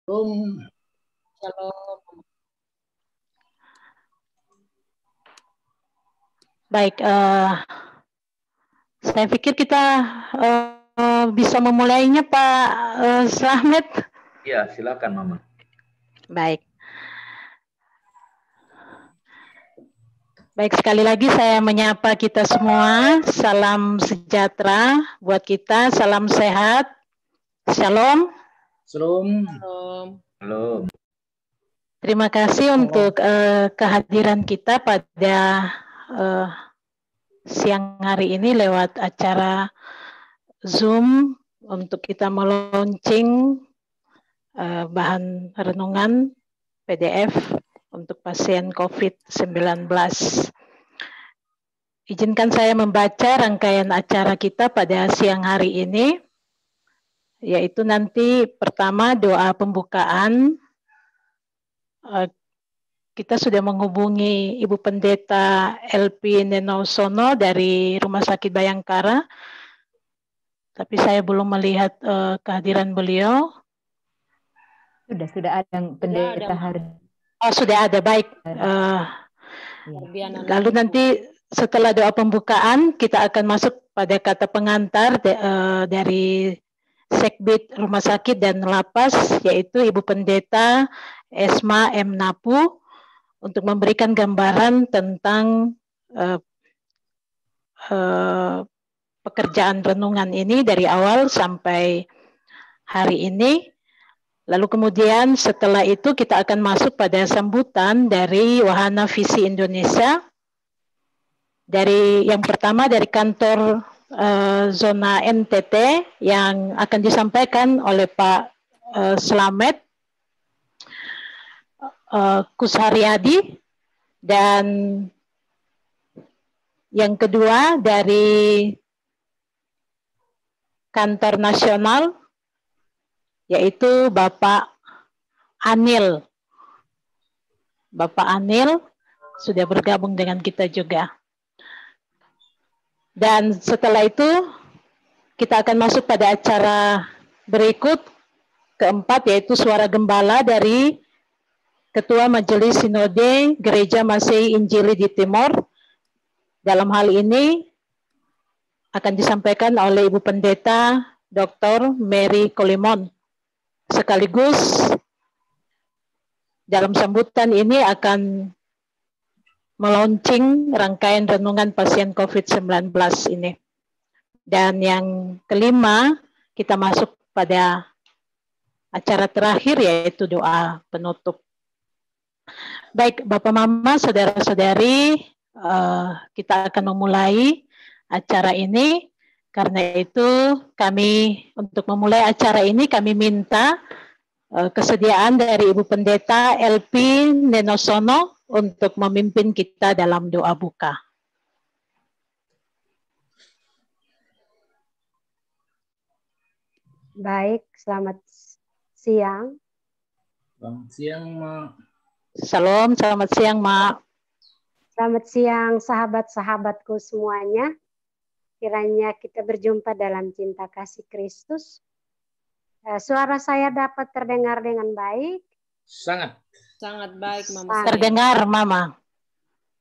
Shalom. Shalom. Baik, saya pikir kita bisa memulainya Pak Slamet. Ya, silakan Mama. Baik. Baik, sekali lagi saya menyapa kita semua. Salam sejahtera buat kita, salam sehat. Shalom. Shalom. Shalom. Shalom. Terima kasih untuk kehadiran kita pada siang hari ini lewat acara Zoom untuk kita melaunching bahan renungan PDF untuk pasien COVID-19. Izinkan saya membaca rangkaian acara kita pada siang hari ini, yaitu nanti pertama doa pembukaan. Kita sudah menghubungi Ibu Pendeta LP Nenosono dari Rumah Sakit Bayangkara, tapi saya belum melihat kehadiran beliau. Sudah ada yang pendeta hari. Oh, sudah ada, baik. Lalu nanti setelah doa pembukaan kita akan masuk pada kata pengantar dari Sekbid Rumah Sakit dan Lapas, yaitu Ibu Pendeta Esma M. Napu, untuk memberikan gambaran tentang pekerjaan renungan ini dari awal sampai hari ini. Lalu kemudian setelah itu kita akan masuk pada sambutan dari Wahana Visi Indonesia. Dari yang pertama dari kantor zona NTT yang akan disampaikan oleh Pak Slamet Kusharyadi, dan yang kedua dari kantor nasional yaitu Bapak Anil. Bapak Anil sudah bergabung dengan kita juga. Dan setelah itu kita akan masuk pada acara berikut keempat, yaitu suara gembala dari Ketua Majelis Sinode Gereja Masehi Injili di Timor. Dalam hal ini akan disampaikan oleh Ibu Pendeta Dr. Mary Kolimon. Sekaligus dalam sambutan ini akan melaunching rangkaian renungan pasien COVID-19 ini. Dan yang kelima, kita masuk pada acara terakhir, yaitu doa penutup. Baik, Bapak Mama, saudara-saudari, kita akan memulai acara ini. Karena itu kami, untuk memulai acara ini, kami minta kesediaan dari Ibu Pendeta LP Nenosono untuk memimpin kita dalam doa buka. Baik, selamat siang. Selamat siang, Mak. Shalom, selamat siang, Mak. Selamat siang, sahabat-sahabatku semuanya. Kiranya kita berjumpa dalam cinta kasih Kristus. Suara saya dapat terdengar dengan baik? Sangat baik, Mama. Terdengar, Mama.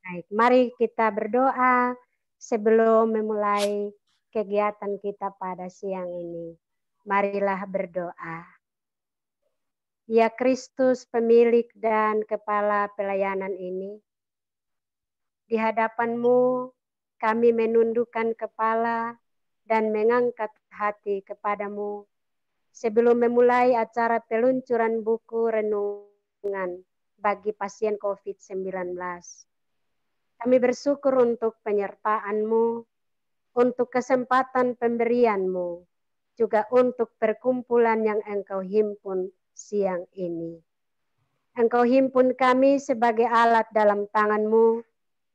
Baik, mari kita berdoa sebelum memulai kegiatan kita pada siang ini. Marilah berdoa. Ya Kristus, pemilik dan kepala pelayanan ini, di hadapan-Mu kami menundukkan kepala dan mengangkat hati kepadamu sebelum memulai acara peluncuran buku renungan bagi pasien COVID-19. Kami bersyukur untuk penyertaan-Mu, untuk kesempatan pemberian-Mu, juga untuk perkumpulan yang Engkau himpun siang ini. Engkau himpun kami sebagai alat dalam tangan-Mu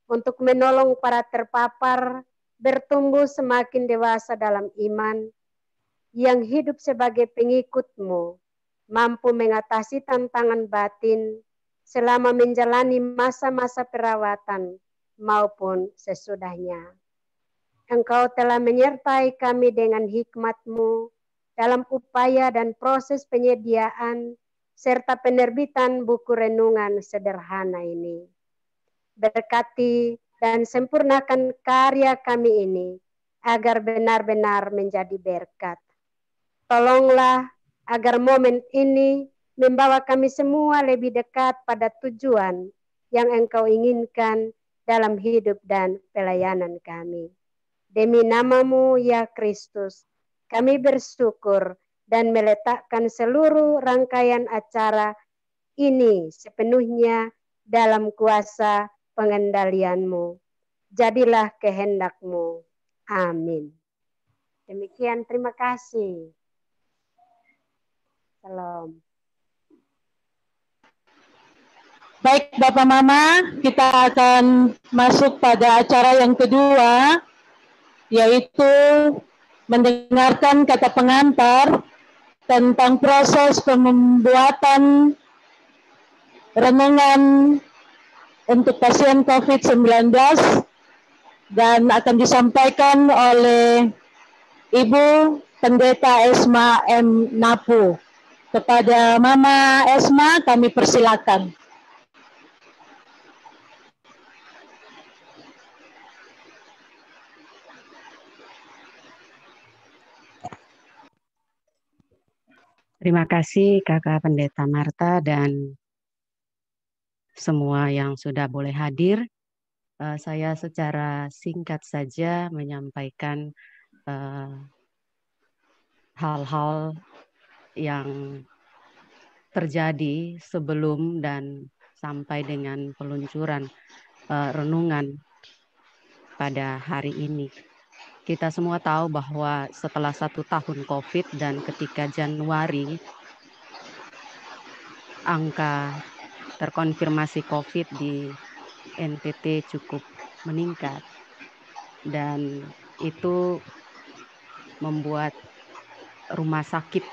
untuk menolong para terpapar bertumbuh semakin dewasa dalam iman, yang hidup sebagai pengikut-Mu, mampu mengatasi tantangan batin selama menjalani masa-masa perawatan maupun sesudahnya. Engkau telah menyertai kami dengan hikmat-Mu dalam upaya dan proses penyediaan serta penerbitan buku renungan sederhana ini. Berkati dan sempurnakan karya kami ini, agar benar-benar menjadi berkat. Tolonglah agar momen ini membawa kami semua lebih dekat pada tujuan yang Engkau inginkan dalam hidup dan pelayanan kami. Demi nama-Mu ya Kristus, kami bersyukur dan meletakkan seluruh rangkaian acara ini sepenuhnya dalam kuasa pengendalian-Mu. Jadilah kehendak-Mu. Amin. Demikian, terima kasih. Salam. Baik Bapak Mama, kita akan masuk pada acara yang kedua, yaitu mendengarkan kata pengantar tentang proses pembuatan renungan untuk pasien COVID-19 dan akan disampaikan oleh Ibu Pendeta Esma M. Napu. Kepada Mama Esma, kami persilakan. Terima kasih Kakak Pendeta Marta dan semua yang sudah boleh hadir. Saya secara singkat saja menyampaikan hal-hal yang terjadi sebelum dan sampai dengan peluncuran renungan pada hari ini. Kita semua tahu bahwa setelah 1 tahun COVID dan ketika Januari angka terkonfirmasi COVID di NTT cukup meningkat dan itu membuat rumah sakit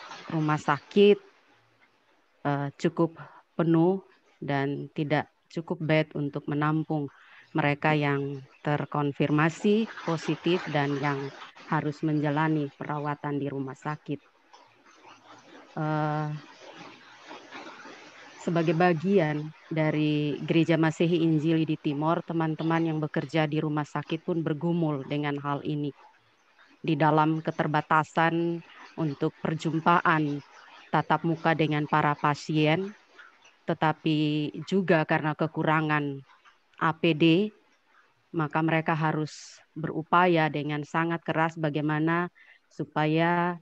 cukup penuh dan tidak cukup bed untuk menampung mereka yang terkonfirmasi positif dan yang harus menjalani perawatan di rumah sakit. Sebagai bagian dari Gereja Masehi Injili di Timor, teman-teman yang bekerja di rumah sakit pun bergumul dengan hal ini. Di dalam keterbatasan untuk perjumpaan tatap muka dengan para pasien, tetapi juga karena kekurangan APD, maka mereka harus berupaya dengan sangat keras bagaimana supaya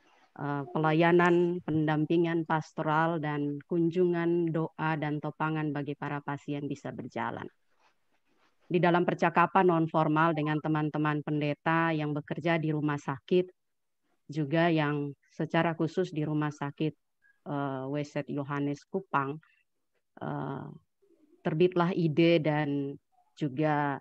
pelayanan, pendampingan pastoral, dan kunjungan doa dan topangan bagi para pasien bisa berjalan. Di dalam percakapan non-formal dengan teman-teman pendeta yang bekerja di rumah sakit, juga yang secara khusus di rumah sakit Weset Yohanes Kupang, terbitlah ide dan juga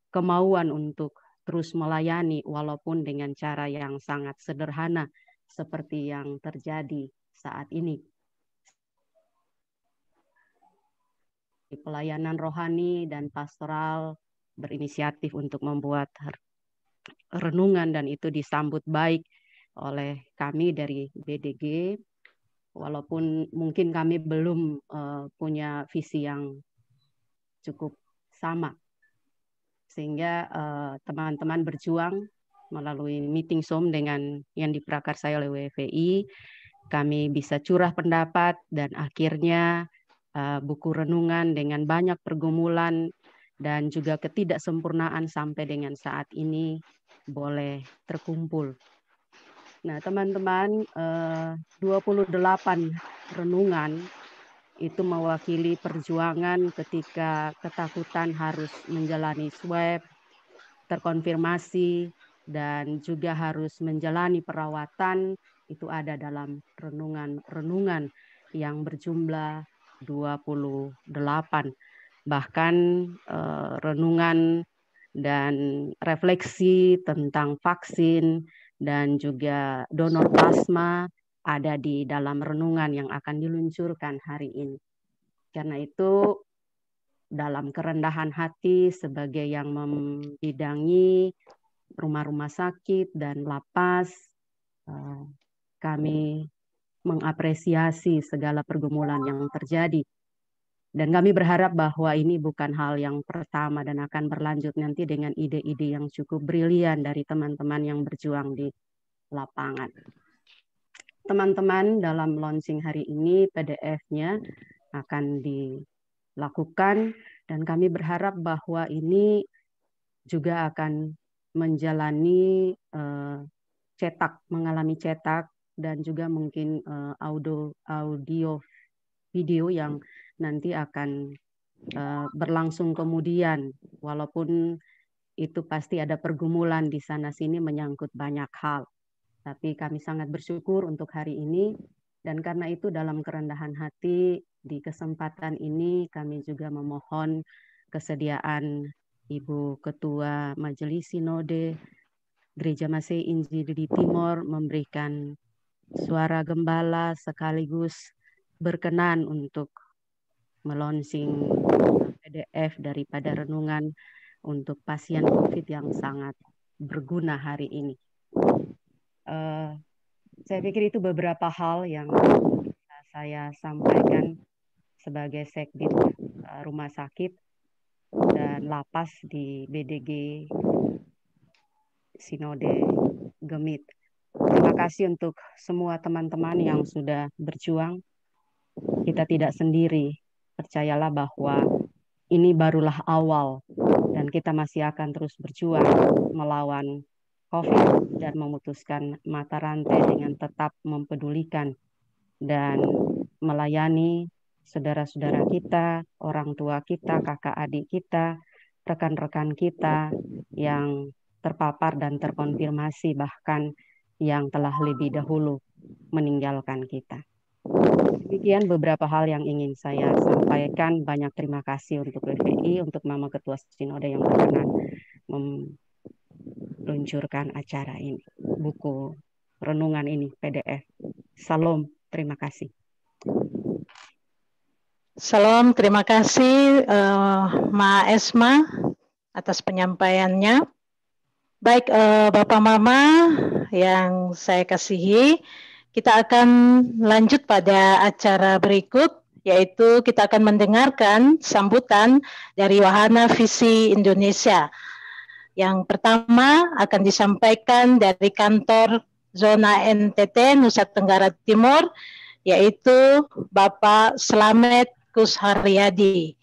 kemauan untuk terus melayani walaupun dengan cara yang sangat sederhana seperti yang terjadi saat ini. Pelayanan rohani dan pastoral berinisiatif untuk membuat renungan dan itu disambut baik oleh kami dari BDG, walaupun mungkin kami belum punya visi yang cukup sama. Sehingga teman-teman berjuang melalui meeting Zoom dengan yang diprakarsai oleh WFI, kami bisa curah pendapat dan akhirnya buku renungan dengan banyak pergumulan dan juga ketidaksempurnaan sampai dengan saat ini boleh terkumpul. Nah, teman-teman, 28 renungan itu mewakili perjuangan ketika ketakutan harus menjalani swab, terkonfirmasi, dan juga harus menjalani perawatan. Itu ada dalam renungan yang berjumlah 28. Bahkan renungan dan refleksi tentang vaksin dan juga donor plasma ada di dalam renungan yang akan diluncurkan hari ini. Karena itu, dalam kerendahan hati sebagai yang membidangi rumah-rumah sakit dan lapas, kami mengapresiasi segala pergumulan yang terjadi. Dan kami berharap bahwa ini bukan hal yang pertama dan akan berlanjut nanti dengan ide-ide yang cukup brilian dari teman-teman yang berjuang di lapangan. Teman-teman, dalam launching hari ini PDF-nya akan dilakukan dan kami berharap bahwa ini juga akan menjalani mengalami cetak dan juga mungkin audio video yang nanti akan berlangsung kemudian, walaupun itu pasti ada pergumulan di sana sini menyangkut banyak hal. Tapi kami sangat bersyukur untuk hari ini, dan karena itu dalam kerendahan hati di kesempatan ini kami juga memohon kesediaan Ibu Ketua Majelis Sinode Gereja Masehi Injili di Timor memberikan suara gembala sekaligus berkenan untuk melonsing PDF daripada renungan untuk pasien COVID yang sangat berguna hari ini. Saya pikir itu beberapa hal yang saya sampaikan sebagai sekdit rumah sakit dan lapas di BDG Sinode Gemit. Terima kasih untuk semua teman-teman yang sudah berjuang. Kita tidak sendiri. Percayalah bahwa ini barulah awal dan kita masih akan terus berjuang melawan COVID dan memutuskan mata rantai dengan tetap mempedulikan dan melayani saudara-saudara kita, orang tua kita, kakak adik kita, rekan-rekan kita yang terpapar dan terkonfirmasi bahkan yang telah lebih dahulu meninggalkan kita. Demikian beberapa hal yang ingin saya sampaikan. Banyak terima kasih untuk WVI, untuk Mama Ketua Sinode yang berkenan meluncurkan acara ini, buku renungan ini, PDF. Salam, terima kasih. Salam, terima kasih Ma Esma atas penyampaiannya. Baik, Bapak Mama yang saya kasihi, kita akan lanjut pada acara berikut, yaitu kita akan mendengarkan sambutan dari Wahana Visi Indonesia. Yang pertama akan disampaikan dari kantor Zona NTT Nusa Tenggara Timur, yaitu Bapak Slamet Kusharyadi.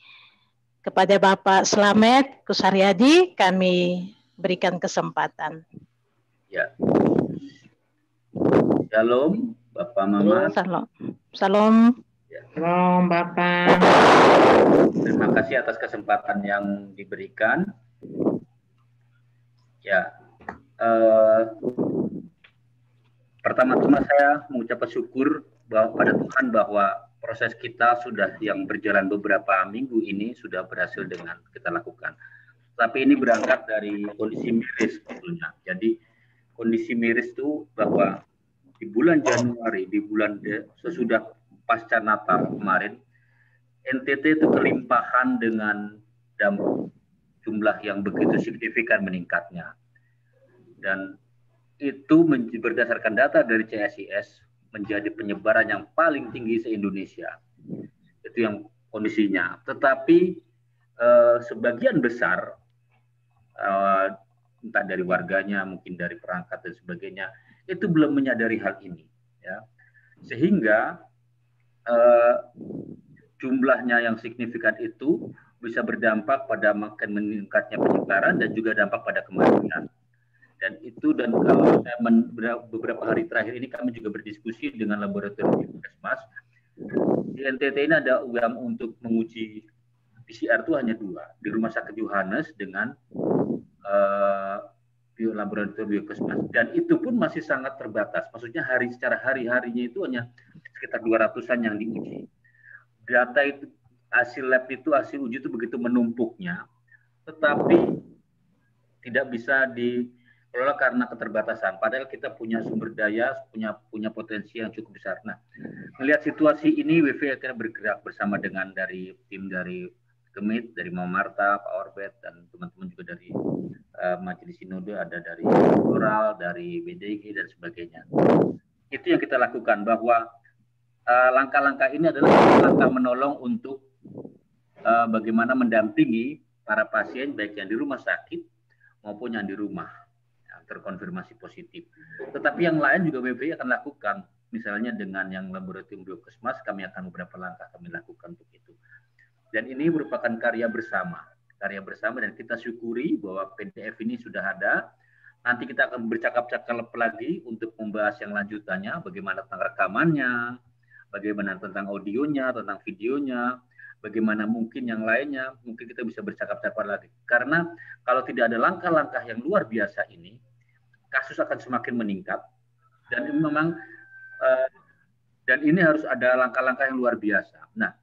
Kepada Bapak Slamet Kusharyadi kami berikan kesempatan. Ya. Shalom, Bapak Mama. Salam. Salam. Ya. Salam, Bapak. Terima kasih atas kesempatan yang diberikan. Ya. Pertama-tama saya mengucapkan syukur pada Tuhan bahwa proses kita sudah yang berjalan beberapa minggu ini sudah berhasil dengan kita lakukan. Tapi ini berangkat dari kondisi miris sebetulnya. Jadi kondisi miris itu bahwa di bulan Januari, di bulan sesudah pasca Natal kemarin, NTT itu kelimpahan dengan jumlah yang begitu signifikan meningkatnya. Dan itu berdasarkan data dari CSIS menjadi penyebaran yang paling tinggi se-Indonesia. Itu yang kondisinya. Tetapi sebagian besar entah dari warganya, mungkin dari perangkat dan sebagainya, itu belum menyadari hal ini, ya. Sehingga jumlahnya yang signifikan itu bisa berdampak pada makin meningkatnya penyebaran dan juga dampak pada kematian. Dan itu, dan kalau saya beberapa hari terakhir ini kami juga berdiskusi dengan laboratorium Puskesmas. Di NTT ini ada uang untuk menguji PCR itu hanya 2, di Rumah Sakit Yohanes dengan laboratorium Puskesmas, dan itu pun masih sangat terbatas. Maksudnya secara hari-harinya itu hanya sekitar 200-an yang diuji. Data itu, hasil lab itu, hasil uji itu begitu menumpuknya, tetapi tidak bisa dikelola karena keterbatasan. Padahal kita punya sumber daya, punya potensi yang cukup besar. Nah, melihat situasi ini, WV akhirnya bergerak bersama dengan tim dari Gemit, dari Mama Marta, Pak Orbet, dan teman-teman juga dari Majelis Sinode, ada dari Oral, dari BDG, dan sebagainya. Itu yang kita lakukan, bahwa langkah-langkah ini adalah langkah menolong untuk bagaimana mendampingi para pasien baik yang di rumah sakit maupun yang di rumah yang terkonfirmasi positif. Tetapi yang lain juga BPI akan lakukan. Misalnya dengan yang laboratorium Biokesmas, kami akan beberapa langkah kami lakukan untuk itu. Dan ini merupakan karya bersama dan kita syukuri bahwa PDF ini sudah ada. Nanti kita akan bercakap-cakap lagi untuk membahas yang lanjutannya, bagaimana tentang rekamannya, bagaimana tentang audionya, tentang videonya, bagaimana mungkin yang lainnya, mungkin kita bisa bercakap-cakap lagi. Karena kalau tidak ada langkah-langkah yang luar biasa ini, kasus akan semakin meningkat, dan ini memang dan ini harus ada langkah-langkah yang luar biasa. Nah,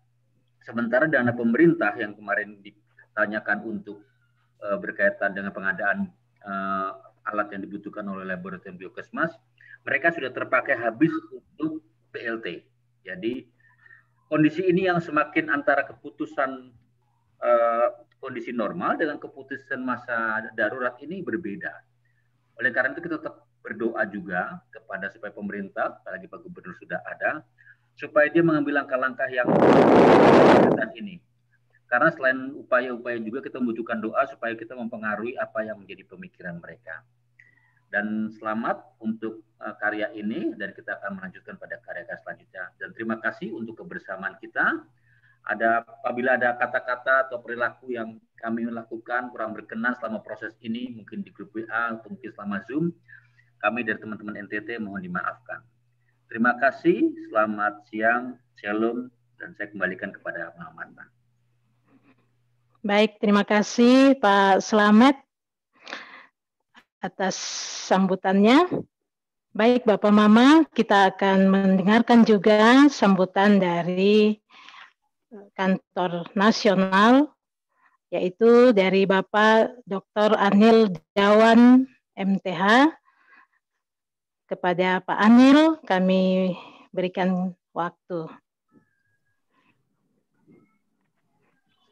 sementara dana pemerintah yang kemarin ditanyakan untuk berkaitan dengan pengadaan alat yang dibutuhkan oleh laboratorium Biokesmas, mereka sudah terpakai habis untuk BLT. Jadi kondisi ini yang semakin antara keputusan kondisi normal dengan keputusan masa darurat ini berbeda. Oleh karena itu kita tetap berdoa juga kepada supaya pemerintah, apalagi Pak Gubernur sudah ada, supaya dia mengambil langkah-langkah yang saat ini. Karena selain upaya-upaya juga kita membutuhkan doa supaya kita mempengaruhi apa yang menjadi pemikiran mereka. Dan selamat untuk karya ini, dan kita akan melanjutkan pada karya-karya selanjutnya. Dan terima kasih untuk kebersamaan kita. Apabila ada kata-kata atau perilaku yang kami lakukan kurang berkenan selama proses ini, mungkin di grup WA atau mungkin selama Zoom, kami dari teman-teman NTT mohon dimaafkan. Terima kasih, selamat siang, shalom, dan saya kembalikan kepada Muhammad. Baik, terima kasih Pak Slamet atas sambutannya. Baik Bapak Mama, kita akan mendengarkan juga sambutan dari kantor nasional, yaitu dari Bapak Dr. Anil Dawan, MTH. Kepada Pak Anil, kami berikan waktu.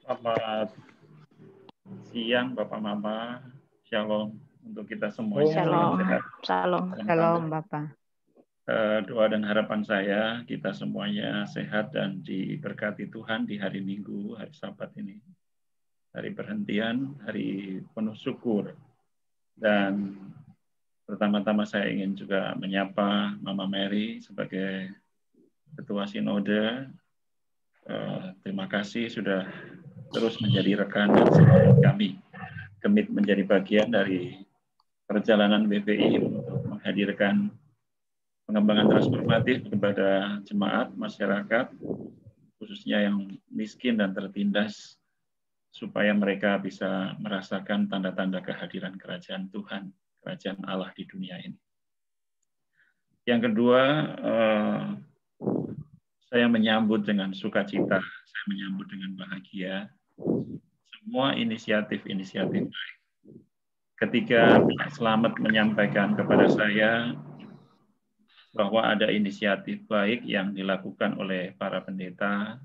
Selamat siang Bapak Mama, Shalom untuk kita semuanya. Shalom, Shalom. Shalom Bapak. Doa dan harapan saya kita semuanya sehat dan diberkati Tuhan di hari Minggu, hari Sabat ini. Hari perhentian, hari penuh syukur. Dan pertama-tama saya ingin juga menyapa Mama Mary sebagai Ketua Sinode. Terima kasih sudah terus menjadi rekan dan sahabat kami. Gemit menjadi bagian dari perjalanan BPI untuk menghadirkan pengembangan transformatif kepada jemaat, masyarakat, khususnya yang miskin dan tertindas, supaya mereka bisa merasakan tanda-tanda kehadiran kerajaan Tuhan, kerajaan Allah di dunia ini. Yang kedua, saya menyambut dengan sukacita, saya menyambut dengan bahagia semua inisiatif-inisiatif baik. Ketika Pak Slamet menyampaikan kepada saya bahwa ada inisiatif baik yang dilakukan oleh para pendeta,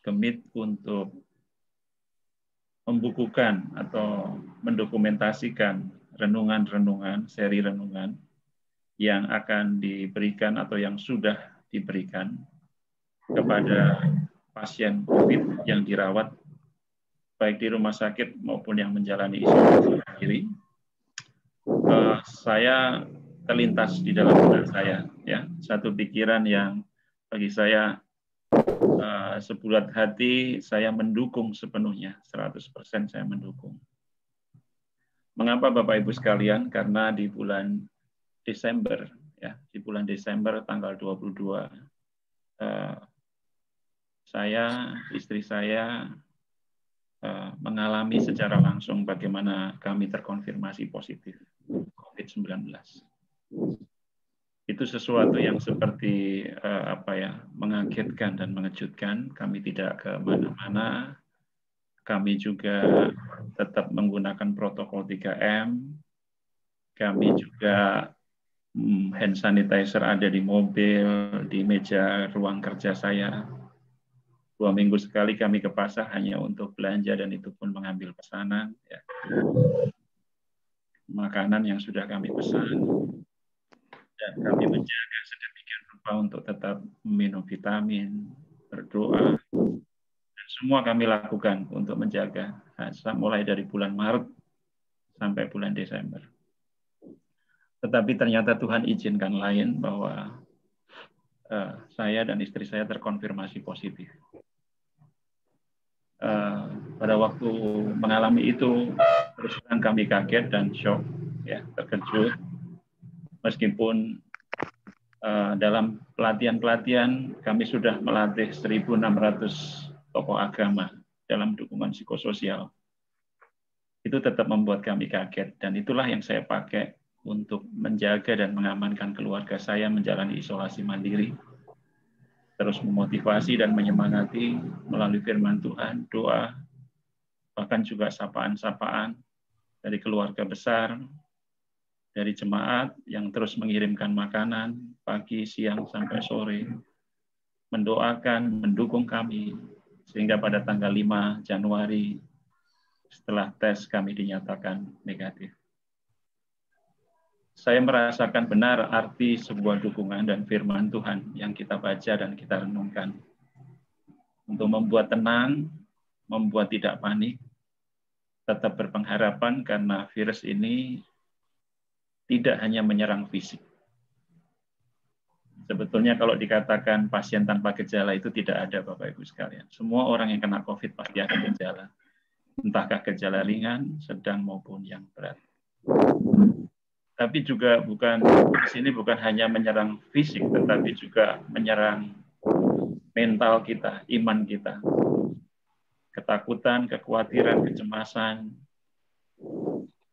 Gemit untuk membukukan atau mendokumentasikan renungan-renungan, seri renungan yang akan diberikan atau yang sudah diberikan kepada pasien COVID yang dirawat baik di rumah sakit maupun yang menjalani isolasi mandiri. Saya terlintas di dalam benak saya, ya, satu pikiran yang bagi saya sebulat hati, saya mendukung sepenuhnya, 100% saya mendukung. Mengapa Bapak Ibu sekalian? Karena di bulan Desember, ya, di bulan Desember tanggal 22, saya, istri saya mengalami secara langsung bagaimana kami terkonfirmasi positif COVID-19. Itu sesuatu yang seperti mengagetkan dan mengejutkan. Kami tidak ke mana-mana. Kami juga tetap menggunakan protokol 3M. Kami juga hand sanitizer ada di mobil, di meja ruang kerja saya. 2 minggu sekali kami ke pasar hanya untuk belanja dan itu pun mengambil pesanan. Ya. Makanan yang sudah kami pesan. Dan kami menjaga sedemikian untuk tetap minum vitamin, berdoa, dan semua kami lakukan untuk menjaga mulai dari bulan Maret sampai bulan Desember. Tetapi ternyata Tuhan izinkan lain bahwa saya dan istri saya terkonfirmasi positif. Pada waktu mengalami itu, terus terang kami kaget dan shock, ya, terkejut. Meskipun dalam pelatihan-pelatihan kami sudah melatih 1.600 tokoh agama dalam dukungan psikososial. Itu tetap membuat kami kaget, dan itulah yang saya pakai untuk menjaga dan mengamankan keluarga saya menjalani isolasi mandiri. Terus memotivasi dan menyemangati melalui firman Tuhan, doa, bahkan juga sapaan-sapaan dari keluarga besar, dari jemaat yang terus mengirimkan makanan pagi, siang, sampai sore, mendoakan, mendukung kami, sehingga pada tanggal 5 Januari setelah tes kami dinyatakan negatif. Saya merasakan benar arti sebuah dukungan dan firman Tuhan yang kita baca dan kita renungkan. Untuk membuat tenang, membuat tidak panik, tetap berpengharapan karena virus ini tidak hanya menyerang fisik. Sebetulnya kalau dikatakan pasien tanpa gejala itu tidak ada, Bapak Ibu sekalian. Semua orang yang kena COVID pasti ada gejala. Entahkah gejala ringan, sedang maupun yang berat. Tapi juga di sini bukan hanya menyerang fisik, tetapi juga menyerang mental kita, iman kita. Ketakutan, kekhawatiran, kecemasan,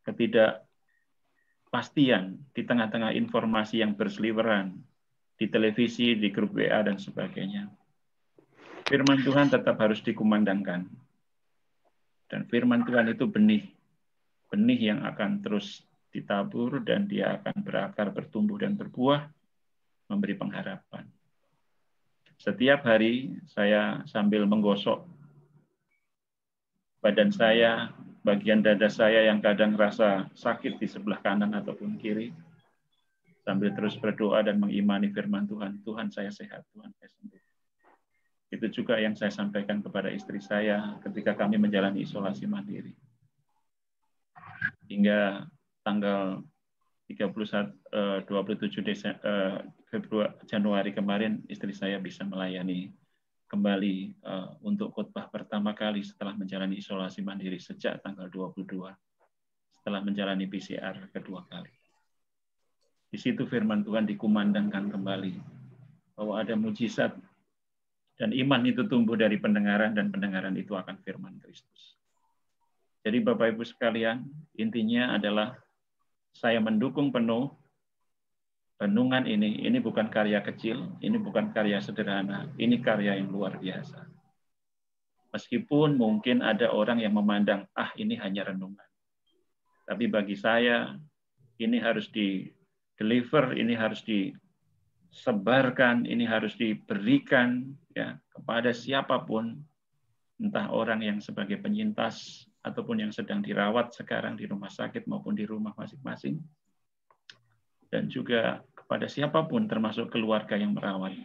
ketidakpastian di tengah-tengah informasi yang berseliweran di televisi, di grup WA, dan sebagainya. Firman Tuhan tetap harus dikumandangkan. Dan firman Tuhan itu benih yang akan terus ditabur, dan dia akan berakar, bertumbuh, dan berbuah, memberi pengharapan. Setiap hari saya sambil menggosok badan saya, bagian dada saya yang kadang rasa sakit di sebelah kanan ataupun kiri, sambil terus berdoa dan mengimani firman Tuhan, Tuhan saya sehat, Tuhan saya sembuh. Itu juga yang saya sampaikan kepada istri saya ketika kami menjalani isolasi mandiri. Hingga tanggal 27 Januari kemarin, istri saya bisa melayani kembali untuk khotbah pertama kali setelah menjalani isolasi mandiri sejak tanggal 22, setelah menjalani PCR kedua kali. Di situ firman Tuhan dikumandangkan kembali, bahwa ada mujizat, dan iman itu tumbuh dari pendengaran, dan pendengaran itu akan firman Kristus. Jadi Bapak Ibu sekalian, intinya adalah saya mendukung penuh renungan ini. Ini bukan karya kecil, ini bukan karya sederhana, ini karya yang luar biasa. Meskipun mungkin ada orang yang memandang, ini hanya renungan. Tapi bagi saya, ini harus di-deliver, ini harus disebarkan, ini harus diberikan ya kepada siapapun, entah orang yang sebagai penyintas, ataupun yang sedang dirawat sekarang di rumah sakit maupun di rumah masing-masing, dan juga kepada siapapun termasuk keluarga yang merawat,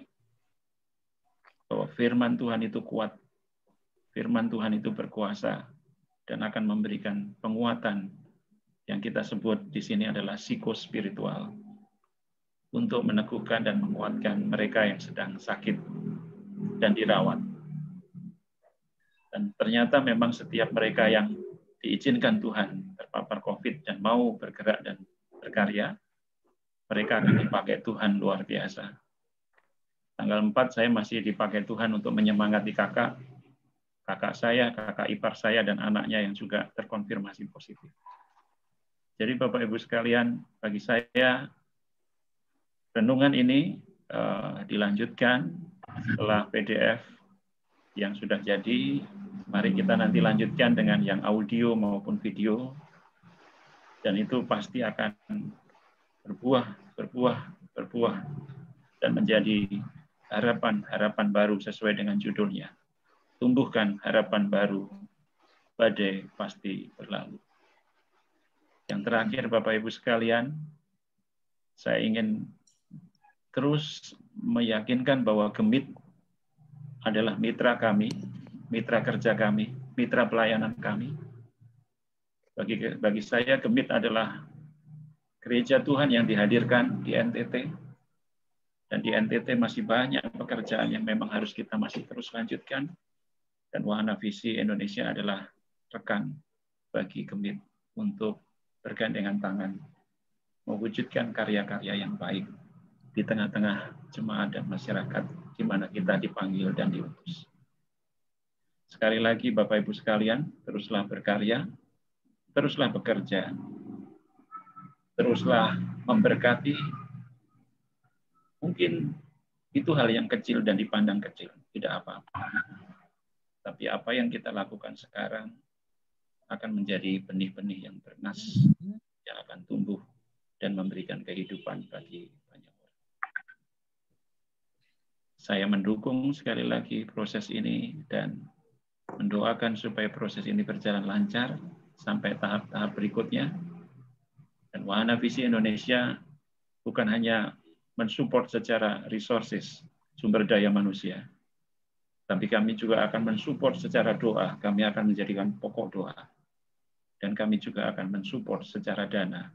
bahwa firman Tuhan itu kuat, firman Tuhan itu berkuasa, dan akan memberikan penguatan yang kita sebut di sini adalah psikospiritual, untuk meneguhkan dan menguatkan mereka yang sedang sakit dan dirawat. Dan ternyata memang setiap mereka yang diizinkan Tuhan terpapar COVID dan mau bergerak dan berkarya, mereka akan dipakai Tuhan luar biasa. Tanggal 4 saya masih dipakai Tuhan untuk menyemangati kakak saya, kakak ipar saya, dan anaknya yang juga terkonfirmasi positif. Jadi Bapak Ibu sekalian, bagi saya renungan ini dilanjutkan setelah PDF yang sudah jadi. Mari kita nanti lanjutkan dengan yang audio maupun video, dan itu pasti akan berbuah, dan menjadi harapan baru sesuai dengan judulnya. Tumbuhkan harapan baru, badai pasti berlalu. Yang terakhir Bapak Ibu sekalian, saya ingin terus meyakinkan bahwa Gemit adalah mitra kami, mitra kerja kami, mitra pelayanan kami. Bagi saya, Gemit adalah gereja Tuhan yang dihadirkan di NTT. Dan di NTT masih banyak pekerjaan yang memang harus kita masih terus lanjutkan. Dan Wahana Visi Indonesia adalah rekan bagi Gemit untuk bergandengan tangan mewujudkan karya-karya yang baik di tengah-tengah jemaat dan masyarakat di mana kita dipanggil dan diutus. Sekali lagi Bapak Ibu sekalian, teruslah berkarya, teruslah bekerja, teruslah memberkati. Mungkin itu hal yang kecil dan dipandang kecil, tidak apa-apa. Tapi apa yang kita lakukan sekarang akan menjadi benih-benih yang bernas, yang akan tumbuh dan memberikan kehidupan bagi banyak orang. Saya mendukung sekali lagi proses ini dan mendoakan supaya proses ini berjalan lancar sampai tahap-tahap berikutnya. Dan Wahana Visi Indonesia bukan hanya mensupport secara resources, sumber daya manusia, tapi kami juga akan mensupport secara doa. Kami akan menjadikan pokok doa. Dan kami juga akan mensupport secara dana.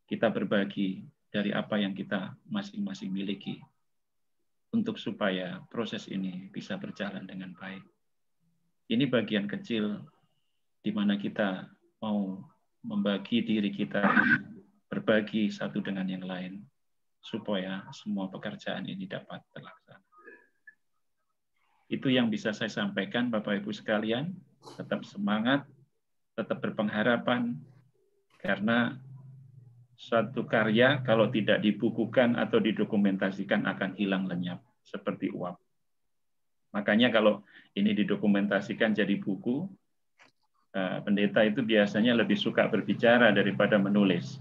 Kita berbagi dari apa yang kita masing-masing miliki untuk supaya proses ini bisa berjalan dengan baik. Ini bagian kecil di mana kita mau membagi diri kita, berbagi satu dengan yang lain, supaya semua pekerjaan ini dapat terlaksana. Itu yang bisa saya sampaikan, Bapak Ibu sekalian. Tetap semangat, tetap berpengharapan, karena suatu karya kalau tidak dibukukan atau didokumentasikan akan hilang lenyap, seperti uap. Makanya kalau ini didokumentasikan jadi buku, pendeta itu biasanya lebih suka berbicara daripada menulis.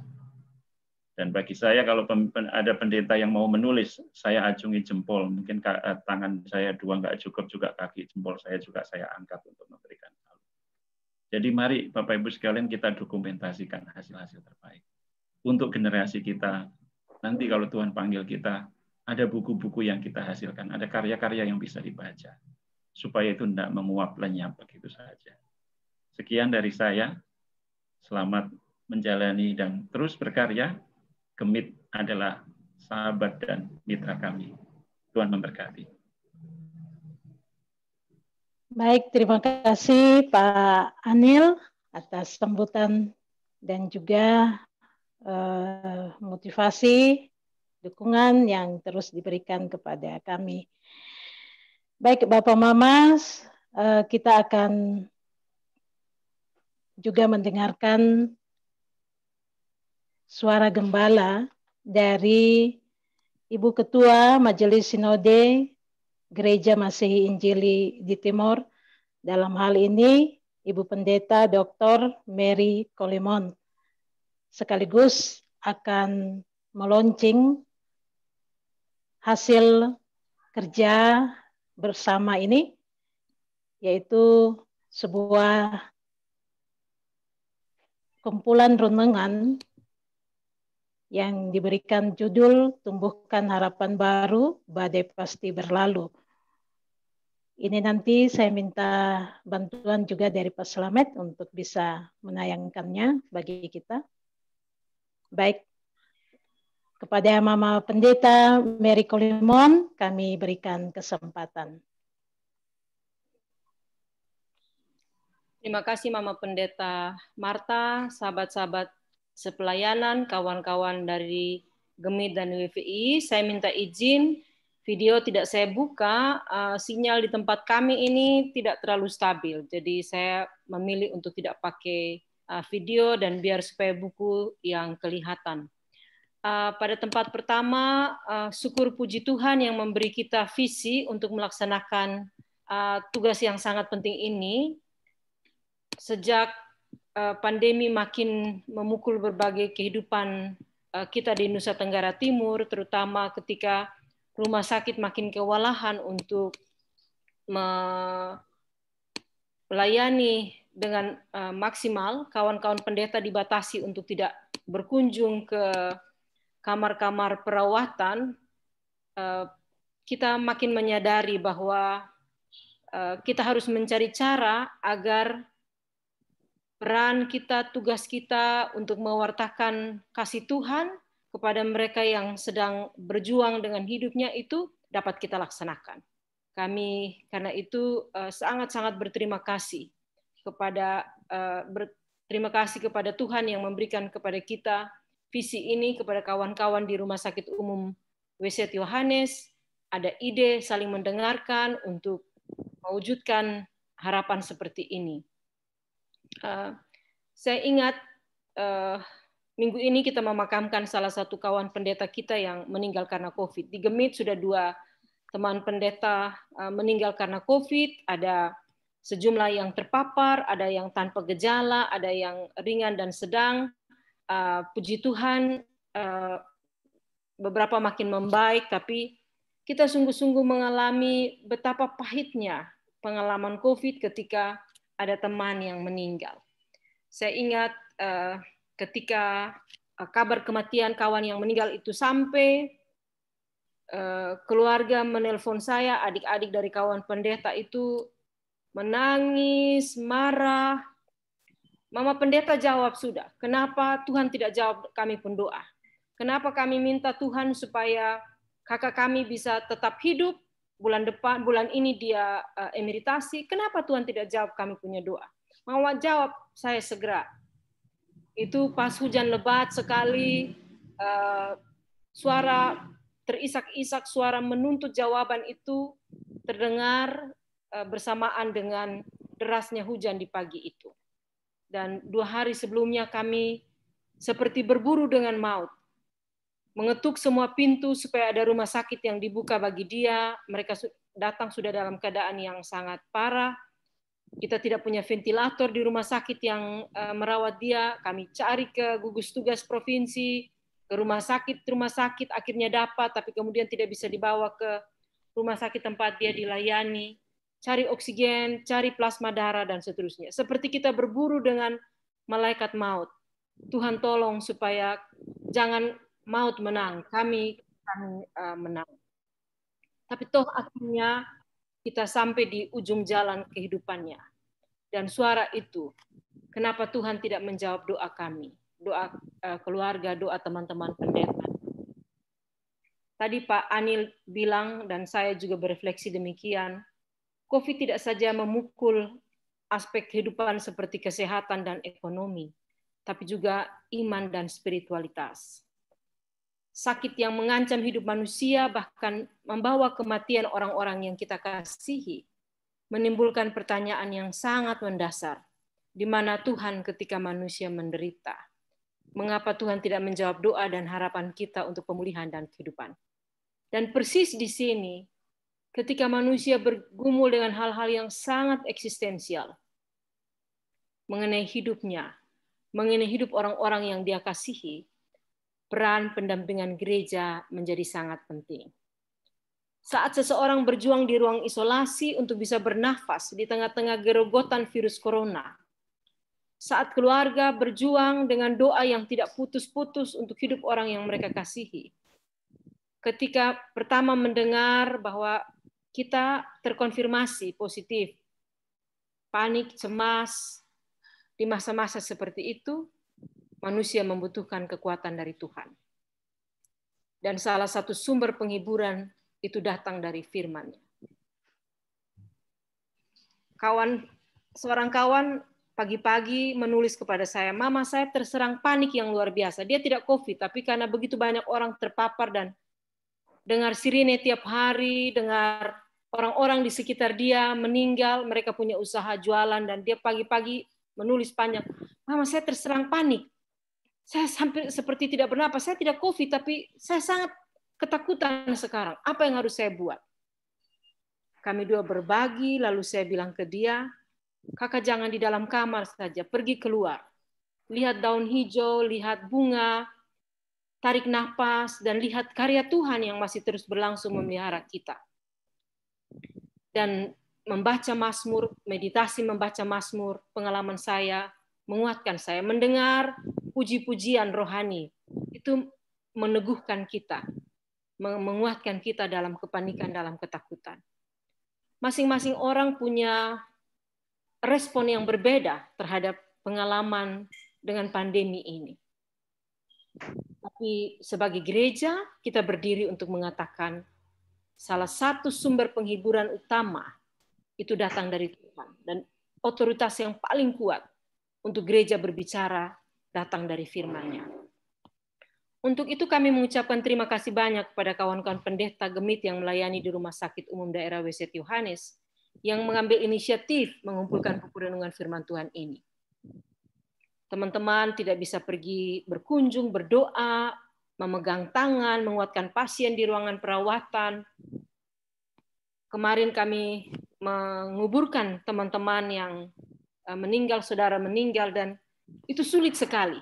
Dan bagi saya kalau ada pendeta yang mau menulis, saya acungi jempol. Mungkin tangan saya dua nggak cukup, juga kaki jempol saya juga saya angkat untuk memberikan salut. Jadi mari Bapak Ibu sekalian kita dokumentasikan hasil-hasil terbaik. Untuk generasi kita, nanti kalau Tuhan panggil kita, ada buku-buku yang kita hasilkan, ada karya-karya yang bisa dibaca. Supaya itu tidak menguap lenyap begitu saja. Sekian dari saya. Selamat menjalani dan terus berkarya. Gemit adalah sahabat dan mitra kami. Tuhan memberkati. Baik, terima kasih Pak Anil atas sambutan dan juga motivasi, dukungan yang terus diberikan kepada kami. Baik, Bapak Mama, kita akan juga mendengarkan suara gembala dari Ibu Ketua Majelis Sinode Gereja Masehi Injili di Timor. Dalam hal ini, Ibu Pendeta Dr. Mary Colimon. Sekaligus akan meluncing hasil kerja bersama ini, yaitu sebuah kumpulan renungan yang diberikan judul Tumbuhkan Harapan Baru, Badai Pasti Berlalu. Ini nanti saya minta bantuan juga dari Pak Slamet untuk bisa menayangkannya bagi kita. Baik, kepada Mama Pendeta Mary Colimon, kami berikan kesempatan. Terima kasih Mama Pendeta Marta, sahabat-sahabat sepelayanan, kawan-kawan dari Gemit dan WVI. Saya minta izin, video tidak saya buka, sinyal di tempat kami ini tidak terlalu stabil. Jadi saya memilih untuk tidak pakai video dan biar supaya buku yang kelihatan. Pada tempat pertama, syukur puji Tuhan yang memberi kita visi untuk melaksanakan tugas yang sangat penting ini. Sejak pandemi makin memukul berbagai kehidupan kita di Nusa Tenggara Timur, terutama ketika rumah sakit makin kewalahan untuk melayani dengan maksimal, kawan-kawan pendeta dibatasi untuk tidak berkunjung ke kamar-kamar perawatan kita makin menyadari bahwa kita harus mencari cara agar peran kita, tugas kita untuk mewartakan kasih Tuhan kepada mereka yang sedang berjuang dengan hidupnya itu dapat kita laksanakan. Kami karena itu sangat-sangat berterima kasih kepada Tuhan yang memberikan kepada kita visi ini, kepada kawan-kawan di Rumah Sakit Umum WZ Yohanes, ada ide saling mendengarkan untuk mewujudkan harapan seperti ini. Saya ingat minggu ini kita memakamkan salah satu kawan pendeta kita yang meninggal karena COVID. Di Gemit sudah 2 teman pendeta meninggal karena COVID, ada sejumlah yang terpapar, ada yang tanpa gejala, ada yang ringan dan sedang. Puji Tuhan, beberapa makin membaik, tapi kita sungguh-sungguh mengalami betapa pahitnya pengalaman COVID ketika ada teman yang meninggal. Saya ingat ketika kabar kematian kawan yang meninggal itu sampai, keluarga menelpon saya, adik-adik dari kawan pendeta itu menangis, marah. Mama pendeta jawab, sudah, kenapa Tuhan tidak jawab kami pun doa? Kenapa kami minta Tuhan supaya kakak kami bisa tetap hidup, bulan ini dia emeritasi, kenapa Tuhan tidak jawab kami punya doa? Mama jawab, saya segera. Itu pas hujan lebat sekali, suara terisak-isak, suara menuntut jawaban itu terdengar bersamaan dengan derasnya hujan di pagi itu. Dan 2 hari sebelumnya kami seperti berburu dengan maut. Mengetuk semua pintu supaya ada rumah sakit yang dibuka bagi dia. Mereka datang sudah dalam keadaan yang sangat parah. Kita tidak punya ventilator di rumah sakit yang merawat dia. Kami cari ke gugus tugas provinsi, ke rumah sakit, akhirnya dapat, tapi kemudian tidak bisa dibawa ke rumah sakit tempat dia dilayani. Cari oksigen, cari plasma darah, dan seterusnya. Seperti kita berburu dengan malaikat maut. Tuhan tolong supaya jangan maut menang, kami menang. Tapi toh akhirnya kita sampai di ujung jalan kehidupannya. Dan suara itu, kenapa Tuhan tidak menjawab doa kami, doa keluarga, doa teman-teman pendeta. Tadi Pak Anil bilang, dan saya juga berefleksi demikian, COVID tidak saja memukul aspek kehidupan seperti kesehatan dan ekonomi, tapi juga iman dan spiritualitas. Sakit yang mengancam hidup manusia, bahkan membawa kematian orang-orang yang kita kasihi, menimbulkan pertanyaan yang sangat mendasar. Di mana Tuhan ketika manusia menderita? Mengapa Tuhan tidak menjawab doa dan harapan kita untuk pemulihan dan kehidupan? Dan persis di sini, ketika manusia bergumul dengan hal-hal yang sangat eksistensial, mengenai hidupnya, mengenai hidup orang-orang yang dia kasihi, peran pendampingan gereja menjadi sangat penting. Saat seseorang berjuang di ruang isolasi untuk bisa bernafas di tengah-tengah gerogotan virus corona, saat keluarga berjuang dengan doa yang tidak putus-putus untuk hidup orang yang mereka kasihi, ketika pertama mendengar bahwa kita terkonfirmasi positif, panik, cemas, di masa-masa seperti itu, manusia membutuhkan kekuatan dari Tuhan. Dan salah satu sumber penghiburan itu datang dari firman-Nya. Seorang kawan pagi-pagi menulis kepada saya, "Mama, saya terserang panik yang luar biasa." Dia tidak COVID, tapi karena begitu banyak orang terpapar dan dengar sirine tiap hari, dengar orang-orang di sekitar dia meninggal, mereka punya usaha jualan, dan dia pagi-pagi menulis panjang, "Mama, saya terserang panik. Saya sampai seperti tidak bernapas. Saya tidak COVID, tapi saya sangat ketakutan sekarang. Apa yang harus saya buat?" Kami dua berbagi, lalu saya bilang ke dia, "Kakak jangan di dalam kamar saja, pergi keluar. Lihat daun hijau, lihat bunga, tarik nafas, dan lihat karya Tuhan yang masih terus berlangsung memelihara kita." Dan membaca Mazmur, meditasi membaca Mazmur, pengalaman saya, menguatkan saya. Mendengar puji-pujian rohani, itu meneguhkan kita. menguatkan kita dalam kepanikan, dalam ketakutan. Masing-masing orang punya respon yang berbeda terhadap pengalaman dengan pandemi ini. Tapi sebagai gereja, kita berdiri untuk mengatakan salah satu sumber penghiburan utama itu datang dari Tuhan. Dan otoritas yang paling kuat untuk gereja berbicara datang dari firman-Nya. Untuk itu kami mengucapkan terima kasih banyak kepada kawan-kawan pendeta Gemit yang melayani di Rumah Sakit Umum Daerah WZ Yohanes yang mengambil inisiatif mengumpulkan buku renungan firman Tuhan ini. Teman-teman tidak bisa pergi berkunjung, berdoa, memegang tangan, menguatkan pasien di ruangan perawatan. Kemarin kami menguburkan teman-teman yang meninggal, saudara meninggal, dan itu sulit sekali.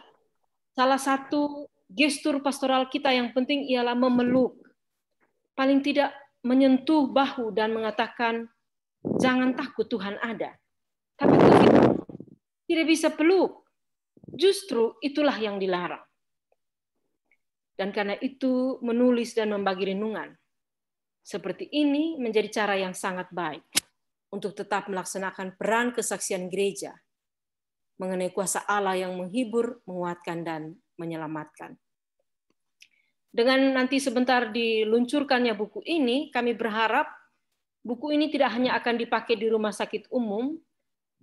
Salah satu gestur pastoral kita yang penting ialah memeluk. Paling tidak menyentuh bahu dan mengatakan, jangan takut, Tuhan ada. Tapi kita tidak bisa peluk. Justru itulah yang dilarang. Dan karena itu menulis dan membagi renungan seperti ini menjadi cara yang sangat baik untuk tetap melaksanakan peran kesaksian gereja mengenai kuasa Allah yang menghibur, menguatkan, dan menyelamatkan. Dengan nanti sebentar diluncurkannya buku ini, kami berharap buku ini tidak hanya akan dipakai di rumah sakit umum,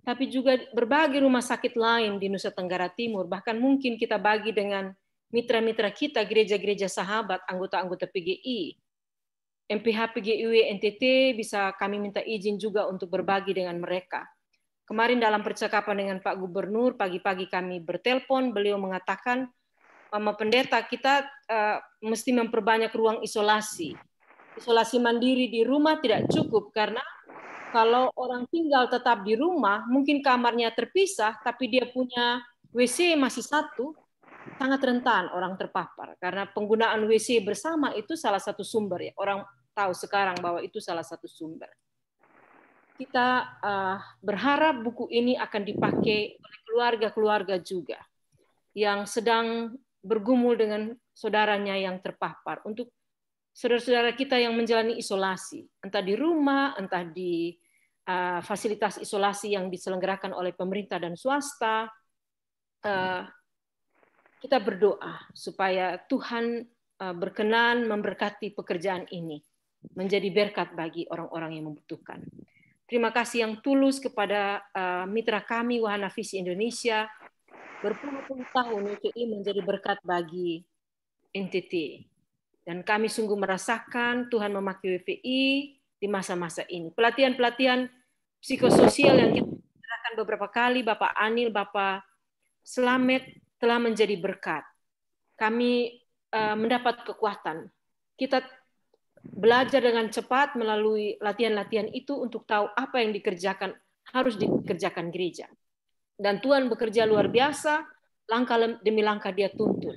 tapi juga berbagai rumah sakit lain di Nusa Tenggara Timur. Bahkan mungkin kita bagi dengan mitra-mitra kita, gereja-gereja sahabat, anggota-anggota PGI. MPH PGIW NTT bisa kami minta izin juga untuk berbagi dengan mereka. Kemarin dalam percakapan dengan Pak Gubernur, pagi-pagi kami bertelpon, beliau mengatakan, Mama Pendeta, kita mesti memperbanyak ruang isolasi. Isolasi mandiri di rumah tidak cukup, karena kalau orang tinggal tetap di rumah, mungkin kamarnya terpisah, tapi dia punya WC masih satu, sangat rentan orang terpapar. Karena penggunaan WC bersama itu salah satu sumber. Ya. Orang tahu sekarang bahwa itu salah satu sumber. Kita berharap buku ini akan dipakai oleh keluarga-keluarga juga yang sedang bergumul dengan saudaranya yang terpapar. Untuk saudara-saudara kita yang menjalani isolasi, entah di rumah, entah di fasilitas isolasi yang diselenggarakan oleh pemerintah dan swasta, kita berdoa supaya Tuhan berkenan memberkati pekerjaan ini, menjadi berkat bagi orang-orang yang membutuhkan. Terima kasih yang tulus kepada mitra kami Wahana Visi Indonesia. Berpuluh-puluh tahun WPI menjadi berkat bagi NTT. Dan kami sungguh merasakan Tuhan memakai WPI di masa-masa ini. Pelatihan-pelatihan psikososial yang kita bicarakan beberapa kali, Bapak Anil, Bapak Slamet, telah menjadi berkat. Kami mendapat kekuatan. Kita belajar dengan cepat melalui latihan-latihan itu untuk tahu apa yang dikerjakan, harus dikerjakan gereja. Dan Tuhan bekerja luar biasa, langkah demi langkah dia tuntun.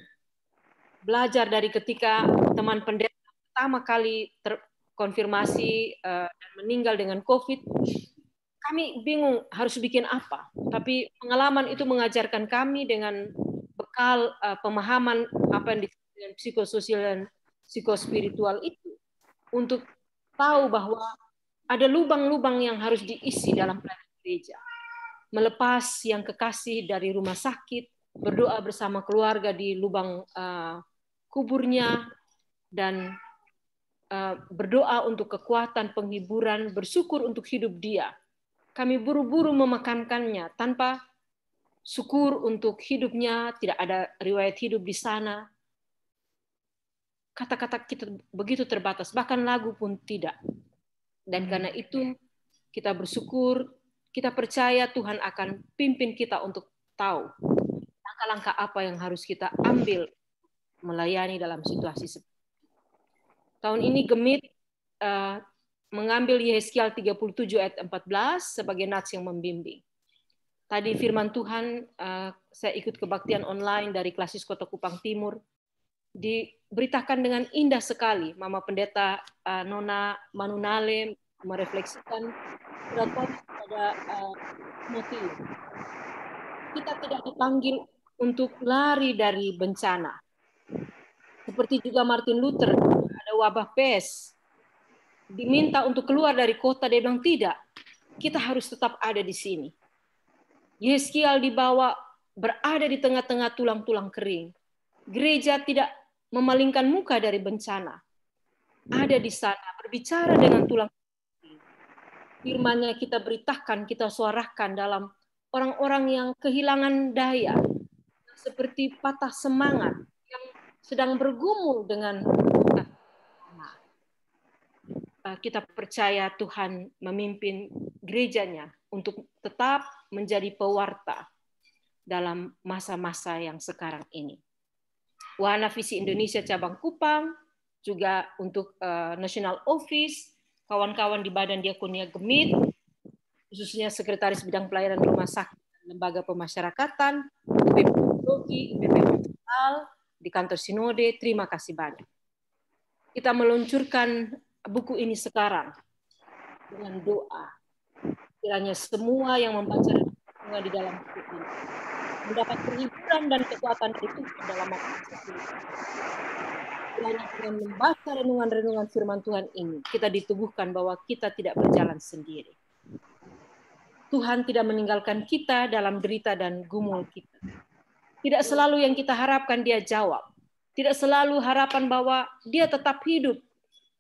Belajar dari ketika teman pendeta pertama kali terkonfirmasi dan meninggal dengan COVID, kami bingung harus bikin apa. Tapi pengalaman itu mengajarkan kami dengan bekal pemahaman apa yang disebut dengan psikososial dan psikospiritual itu, untuk tahu bahwa ada lubang-lubang yang harus diisi dalam pelayanan gereja. Melepas yang kekasih dari rumah sakit, berdoa bersama keluarga di lubang kuburnya, dan berdoa untuk kekuatan, penghiburan, bersyukur untuk hidup dia. Kami buru-buru memakamkannya tanpa syukur untuk hidupnya, tidak ada riwayat hidup di sana. Kata-kata kita begitu terbatas, bahkan lagu pun tidak. Dan karena itu kita bersyukur, kita percaya Tuhan akan pimpin kita untuk tahu langkah-langkah apa yang harus kita ambil melayani dalam situasi seperti ini. Tahun ini Gemit mengambil Yeskiel 37 ayat 14 sebagai nats yang membimbing. Tadi firman Tuhan, saya ikut kebaktian online dari Klasis Kota Kupang Timur, diberitakan dengan indah sekali. Mama Pendeta Nona Manunale merefleksikan pada motif. Kita tidak dipanggil untuk lari dari bencana. Seperti juga Martin Luther ada wabah pes, diminta untuk keluar dari kota, dia bilang tidak, kita harus tetap ada di sini. Yeskiel dibawa berada di tengah-tengah tulang-tulang kering. Gereja tidak memalingkan muka dari bencana. Ada di sana, berbicara dengan tulang kering. Firman-Nya kita beritakan, kita suarakan dalam orang-orang yang kehilangan daya, seperti patah semangat, yang sedang bergumul dengan kita percaya Tuhan memimpin gerejanya untuk tetap menjadi pewarta dalam masa-masa yang sekarang ini. Wahana Visi Indonesia Cabang Kupang, juga untuk National Office, kawan-kawan di Badan Diakonia Gemit, khususnya Sekretaris Bidang Pelayanan Rumah Sakit dan Lembaga Pemasyarakatan, UPP Teologi, UPP Hospital, di kantor Sinode, terima kasih banyak. Kita meluncurkan buku ini sekarang dengan doa. Kiranya semua yang membaca di dalam buku ini mendapat penghiburan dan kekuatan dari Tuhan dalam masa sulit. Kiranya dengan membaca renungan-renungan firman Tuhan ini, kita ditubuhkan bahwa kita tidak berjalan sendiri. Tuhan tidak meninggalkan kita dalam derita dan gumul kita. Tidak selalu yang kita harapkan dia jawab. Tidak selalu harapan bahwa dia tetap hidup.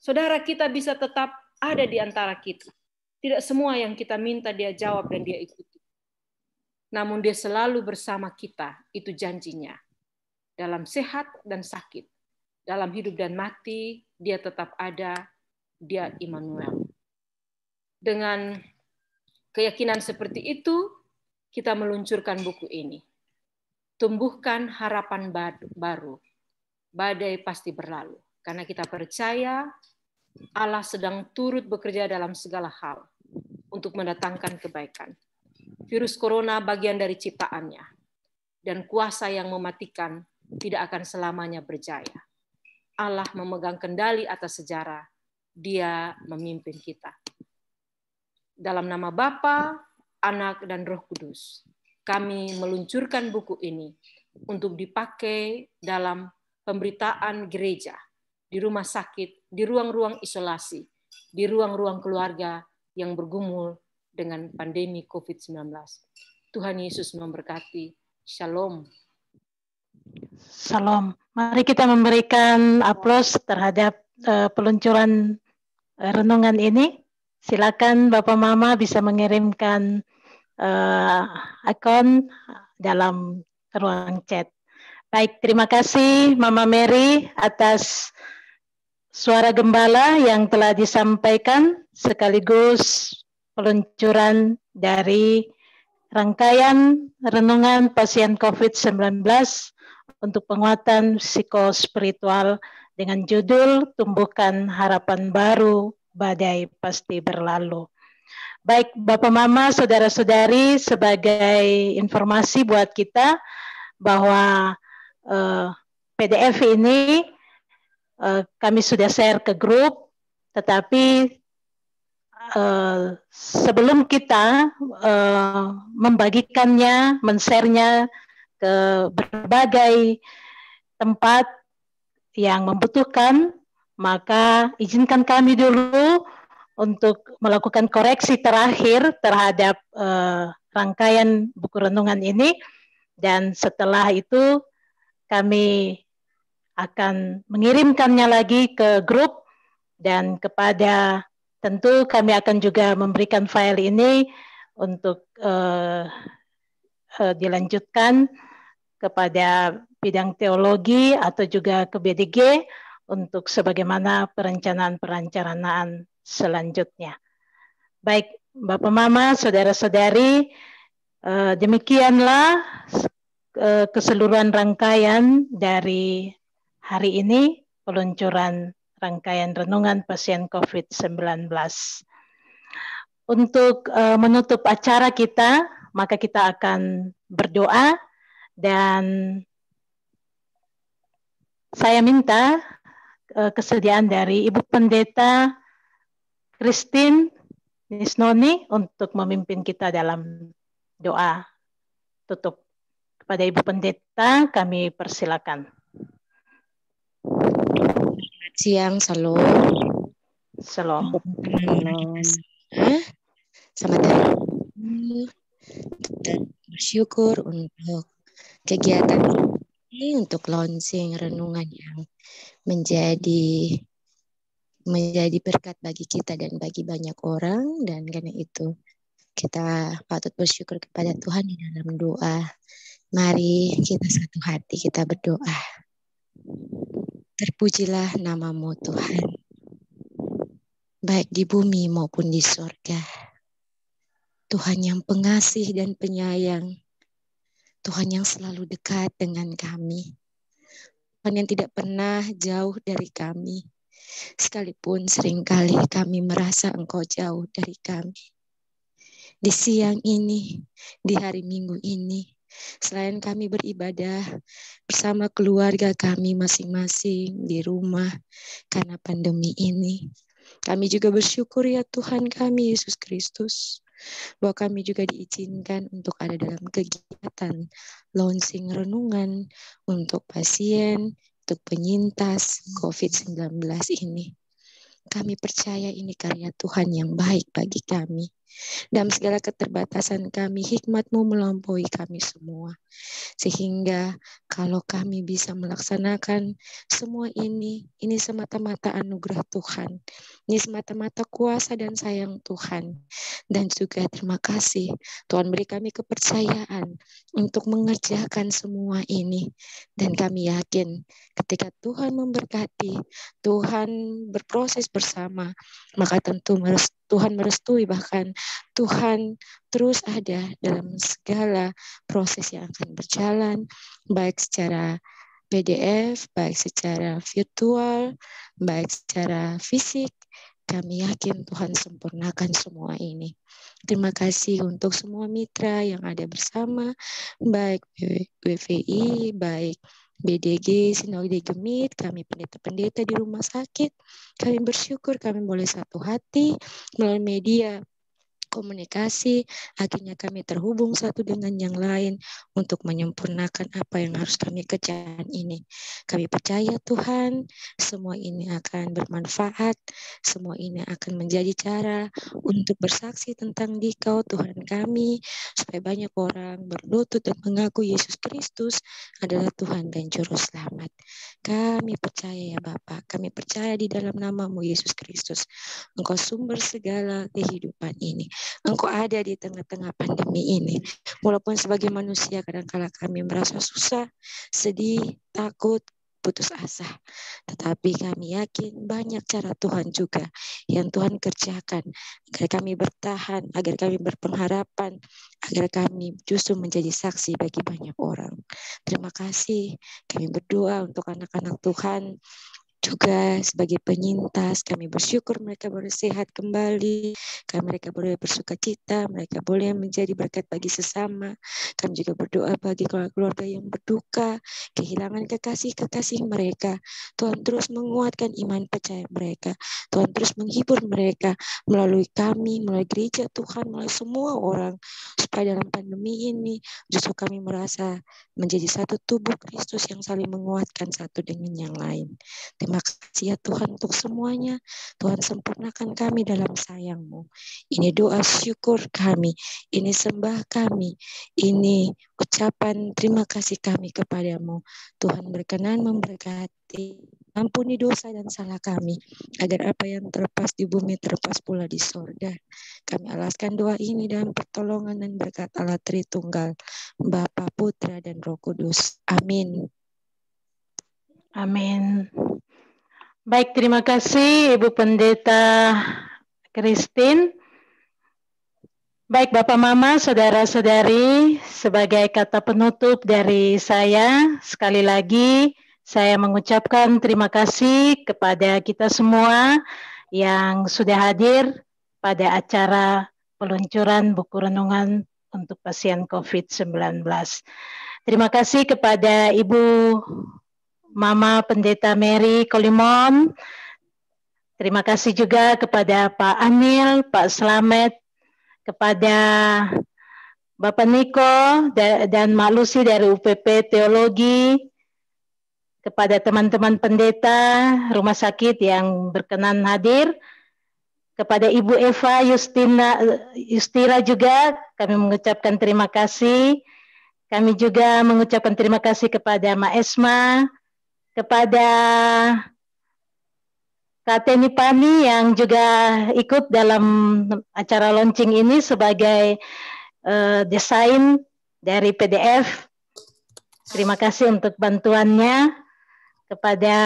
Saudara kita bisa tetap ada di antara kita. Tidak semua yang kita minta dia jawab dan dia ikuti. Namun dia selalu bersama kita, itu janjinya. Dalam sehat dan sakit, dalam hidup dan mati, dia tetap ada, dia Immanuel. Dengan keyakinan seperti itu, kita meluncurkan buku ini. Tumbuhkan harapan baru. Badai pasti berlalu. Karena kita percaya Allah sedang turut bekerja dalam segala hal untuk mendatangkan kebaikan. Virus corona bagian dari ciptaannya, dan kuasa yang mematikan tidak akan selamanya berjaya. Allah memegang kendali atas sejarah, dia memimpin kita. Dalam nama Bapa, Anak, dan Roh Kudus, kami meluncurkan buku ini untuk dipakai dalam pemberitaan gereja, di rumah sakit, di ruang-ruang isolasi, di ruang-ruang keluarga yang bergumul dengan pandemi COVID-19. Tuhan Yesus memberkati. Shalom. Shalom. Mari kita memberikan aplaus terhadap peluncuran renungan ini. Silakan Bapak Mama bisa mengirimkan akun dalam ruang chat. Baik, terima kasih Mama Mary atas suara gembala yang telah disampaikan sekaligus peluncuran dari rangkaian renungan pasien COVID-19 untuk penguatan psikospiritual dengan judul Tumbuhkan Harapan Baru, Badai Pasti Berlalu. Baik Bapak Mama, Saudara-saudari, sebagai informasi buat kita bahwa PDF ini kami sudah share ke grup, tetapi sebelum kita membagikannya, men-share-nya ke berbagai tempat yang membutuhkan, maka izinkan kami dulu untuk melakukan koreksi terakhir terhadap rangkaian buku renungan ini, dan setelah itu kami akan mengirimkannya lagi ke grup, dan kepada tentu kami akan juga memberikan file ini untuk dilanjutkan kepada bidang teologi atau juga ke BDG untuk sebagaimana perencanaan selanjutnya. Baik Bapak Mama, Saudara-saudari, demikianlah keseluruhan rangkaian dari hari ini, peluncuran rangkaian renungan pasien COVID-19. Untuk menutup acara kita, maka kita akan berdoa, dan saya minta kesediaan dari Ibu Pendeta Christine Nisnoni untuk memimpin kita dalam doa tutup. Kepada Ibu Pendeta kami persilakan. siang, Shalom. Shalom. Selamat hari kita bersyukur untuk kegiatan ini, untuk launching renungan yang menjadi berkat bagi kita dan bagi banyak orang, dan karena itu kita patut bersyukur kepada Tuhan di dalam doa. Mari kita satu hati kita berdoa. Terpujilah nama-Mu Tuhan, baik di bumi maupun di sorga. Tuhan yang pengasih dan penyayang, Tuhan yang selalu dekat dengan kami, Tuhan yang tidak pernah jauh dari kami, sekalipun seringkali kami merasa Engkau jauh dari kami. Di siang ini, di hari Minggu ini, selain kami beribadah bersama keluarga kami masing-masing di rumah karena pandemi ini, kami juga bersyukur ya Tuhan kami Yesus Kristus, bahwa kami juga diizinkan untuk ada dalam kegiatan launching renungan untuk pasien, untuk penyintas COVID-19 ini. Kami percaya ini karya Tuhan yang baik bagi kami. Dalam segala keterbatasan kami, hikmat-Mu melampaui kami semua. Sehingga kalau kami bisa melaksanakan semua ini semata-mata anugerah Tuhan. Ini semata-mata kuasa dan sayang Tuhan. Dan juga terima kasih Tuhan beri kami kepercayaan untuk mengerjakan semua ini. Dan kami yakin ketika Tuhan memberkati, Tuhan berproses bersama, maka tentu Tuhan merestui, bahkan Tuhan terus ada dalam segala proses yang akan berjalan, baik secara PDF, baik secara virtual, baik secara fisik. Kami yakin Tuhan sempurnakan semua ini. Terima kasih untuk semua mitra yang ada bersama, baik WVI, baik BDG, Sinode Gemit, kami pendeta-pendeta di rumah sakit. Kami bersyukur kami boleh satu hati melalui media komunikasi, akhirnya kami terhubung satu dengan yang lain untuk menyempurnakan apa yang harus kami kerjakan ini. Kami percaya Tuhan, semua ini akan bermanfaat, semua ini akan menjadi cara untuk bersaksi tentang Dikau Tuhan kami, supaya banyak orang berlutut dan mengaku Yesus Kristus adalah Tuhan dan Juru Selamat. Kami percaya ya Bapa, kami percaya di dalam nama-Mu Yesus Kristus, Engkau sumber segala kehidupan ini. Engkau ada di tengah-tengah pandemi ini. Walaupun sebagai manusia kadang-kala kami merasa susah, sedih, takut, putus asa. Tetapi kami yakin banyak cara Tuhan juga yang Tuhan kerjakan agar kami bertahan, agar kami berpengharapan, agar kami justru menjadi saksi bagi banyak orang. Terima kasih. Kami berdoa untuk anak-anak Tuhan juga sebagai penyintas. Kami bersyukur mereka boleh sehat kembali, mereka boleh bersuka cita, mereka boleh menjadi berkat bagi sesama. Kami juga berdoa bagi keluarga yang berduka, kehilangan kekasih-kekasih mereka. Tuhan terus menguatkan iman percaya mereka. Tuhan terus menghibur mereka melalui kami, melalui gereja Tuhan, melalui semua orang. Supaya dalam pandemi ini justru kami merasa menjadi satu tubuh Kristus yang saling menguatkan satu dengan yang lain. Terima kasih ya Tuhan untuk semuanya. Tuhan sempurnakan kami dalam sayang-Mu. Ini doa syukur kami, ini sembah kami, ini ucapan terima kasih kami kepadamu. Tuhan berkenan memberkati, ampuni dosa dan salah kami, agar apa yang terlepas di bumi terlepas pula di sorga. Kami alaskan doa ini dalam pertolongan dan berkat Allah Tritunggal, Bapa, Putra, dan Roh Kudus. Amin. Amin. Baik, terima kasih Ibu Pendeta Christine. Baik Bapak Mama, Saudara-saudari, sebagai kata penutup dari saya, sekali lagi saya mengucapkan terima kasih kepada kita semua yang sudah hadir pada acara peluncuran buku renungan untuk pasien COVID-19. Terima kasih kepada Ibu Mama Pendeta Mary Kolimon. Terima kasih juga kepada Pak Anil, Pak Slamet, kepada Bapak Niko dan Mak Lucy dari UPP Teologi, kepada teman-teman pendeta rumah sakit yang berkenan hadir, kepada Ibu Eva Yustira juga kami mengucapkan terima kasih. Kami juga mengucapkan terima kasih kepada Ma Esma, kepada Kak Teni Pani yang juga ikut dalam acara launching ini sebagai desain dari PDF. Terima kasih untuk bantuannya. Kepada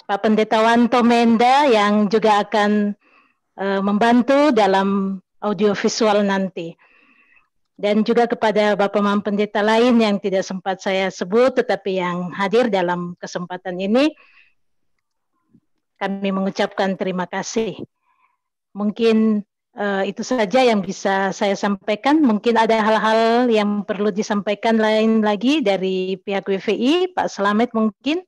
Pak Pendeta Wanto Menda yang juga akan membantu dalam audiovisual nanti. Dan juga kepada Bapak Mam Pendeta lain yang tidak sempat saya sebut tetapi yang hadir dalam kesempatan ini, kami mengucapkan terima kasih. Mungkin itu saja yang bisa saya sampaikan. Mungkin ada hal-hal yang perlu disampaikan lain lagi dari pihak WVI, Pak Slamet mungkin.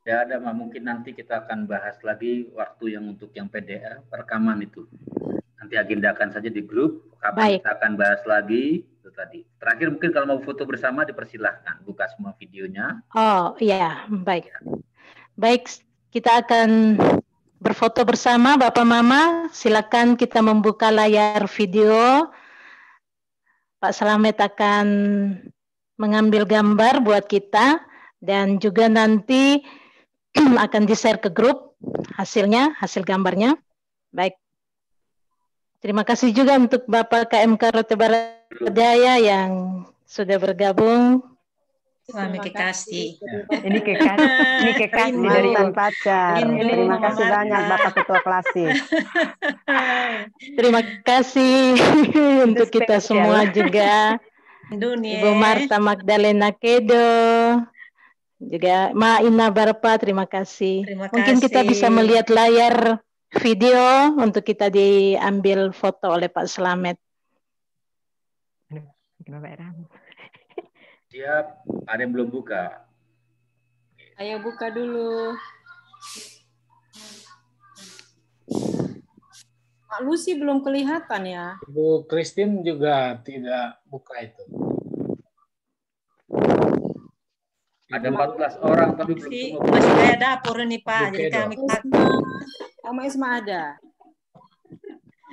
Ya ada, mungkin nanti kita akan bahas lagi waktu yang untuk yang PDF rekaman itu. Nanti agendakan saja di grup, kapan kita akan bahas lagi itu tadi. Terakhir mungkin kalau mau foto bersama dipersilahkan, buka semua videonya. Oh iya, baik. Baik, kita akan berfoto bersama Bapak Mama. Silakan kita membuka layar video. Pak Slamet akan mengambil gambar buat kita dan juga nanti akan di-share ke grup hasilnya, hasil gambarnya. Baik. Terima kasih juga untuk Bapak KMK Rote Baradaya yang sudah bergabung. Suami kekasih. Ini kekasih dari pacar. Terima kasih banyak Bapak Ketua Klasik. Terima kasih untuk kita semua juga. Ibu Marta Magdalena Kedo, juga Ma Ina Barpa, terima kasih. Mungkin kita bisa melihat layar video untuk kita diambil foto oleh Pak Slamet. Siap, ada yang belum buka. Ayo buka dulu. Mak Lucy belum kelihatan ya. Ibu Christine juga tidak buka itu. Ada 14 orang tapi belum semua. Masih kayak dapur nih Pak. Jadi kami Sama Esma ada.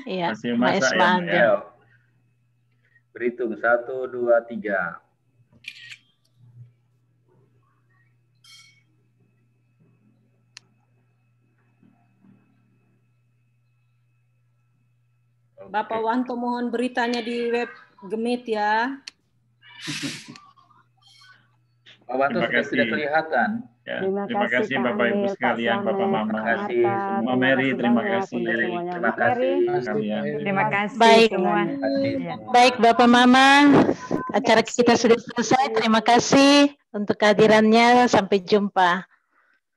Iya, masih Ma Esma ada. Berhitung 1, 2, 3. Bapak Wanto mohon beritanya di web Gemit ya. Pak Wanto sudah tidak kelihatan. Ya, terima kasih Bapak Ibu sekalian, Bapak Mama. Terima kasih. Mama Mary, terima kasih. Terima kasih. Terima kasih. Baik semua. Baik Bapak Mama, acara kita sudah selesai. Terima kasih untuk kehadirannya. Sampai jumpa.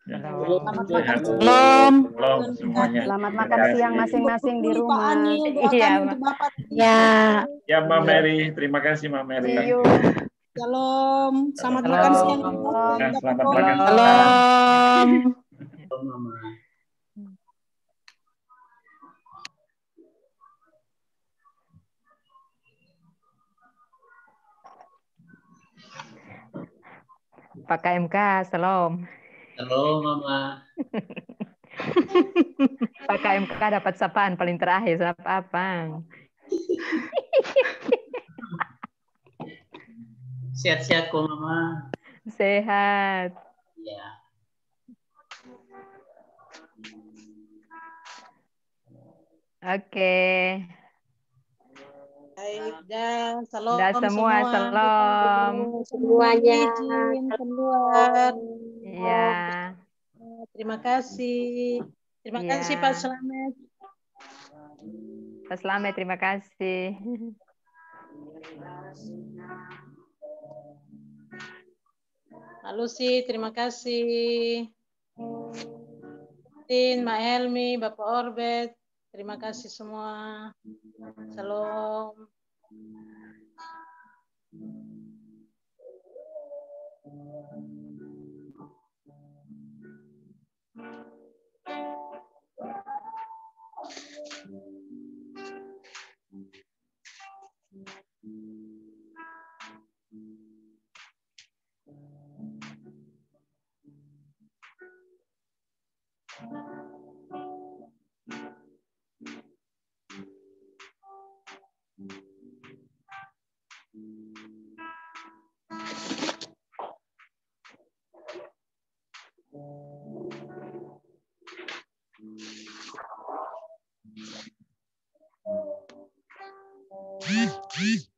Selamat semuanya. Selamat makan siang masing-masing di rumah. Iya, ya. Ya, Mbak Mary, terima kasih Mbak Mary. Shalom, selamat makan siang. Selamat makan siang. Pak KMK, salam. Halo Mama. Pak KMK dapat sapaan paling terakhir, sapa apa? Sehat-sehat kok Mama. Sehat. Ya. Oke. Baik, dah. Salam dah semua. Salam. Semuanya. Izin keluar. Iya. Terima kasih. Terima kasih Pak Slamet. Pak Slamet, terima kasih. Mbak Lucy, terima kasih. Tin, Mbak Helmi, Bapak Orbet, terima kasih semua. Salam. Pak.